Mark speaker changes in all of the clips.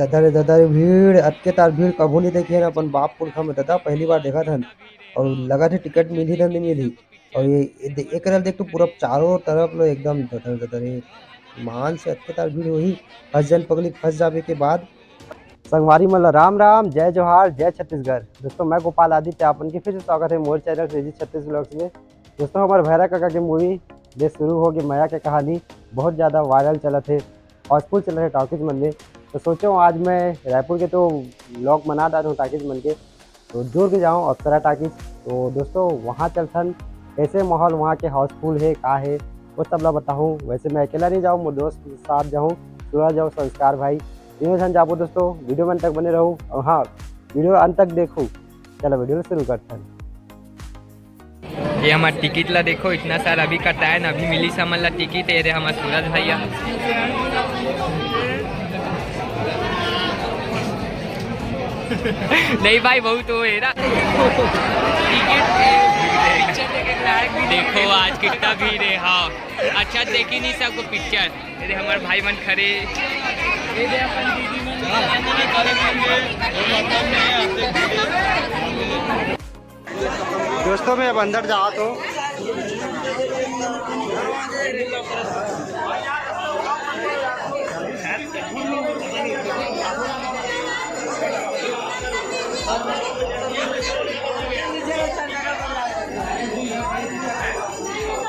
Speaker 1: दादा रे भीड़ अतके तार भीड़ कभू नहीं देखी है ना अपन बाप पुरखा में दादा पहली बार देखा था। और लगा थे टिकट मिली था नहीं मिली। और एक तरफ देख तो पूरा चारों तरफ लो एकदम ददर ददर मान से अतके तार भीड़ वही फंस जन पब्लिक फंस जावे के बाद। संगवारी मतलब राम राम जय जोहार जय छत्तीसगढ़। दोस्तों मैं गोपाल आदित्य अपन की फिर से स्वागत है मोर चैनल क्रेजी छत्तीस ब्लॉग्स में। दोस्तों हमारे भैरा काका की मूवी जो शुरू होगी माया की कहानी बहुत ज़्यादा वायरल चला थे, हाउसफुल चल रहे टॉकीज मन में। तो सोचो आज मैं रायपुर के तो ब्लॉग बना डालूँ टॉकीज मन के, तो दूर के जाऊँ अप्सरा टॉकीज। तो दोस्तों वहाँ चलथन कैसे माहौल वहाँ के हाउसफुल है का है वो सब ला बताऊँ। वैसे मैं अकेला नहीं जाऊँ, मेरे दोस्त के साथ जाऊँ, सूरज जाऊँ, संस्कार भाई तीनों जन जाबो। दोस्तों वीडियो में अंत तक बने रहूँ और हाँ वीडियो अंत तक देखो। चलो वीडियो शुरू करते हैं।
Speaker 2: ये हमारा टिकट ला देखो इतना सारा अभी कटा है ना, अभी मिली समझ ला टिकट है रे हमारा सूरज भैया। नहीं भाई बहुत वो है ना देखो आज कितना भीड़ है। हाँ अच्छा देख ही नहीं सबको पिक्चर। अरे हमारे भाई मन खड़े
Speaker 1: दोस्तों मैं अब अंदर जा तो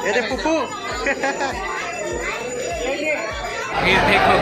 Speaker 1: ये पुप्पू
Speaker 2: भीड़ देखो।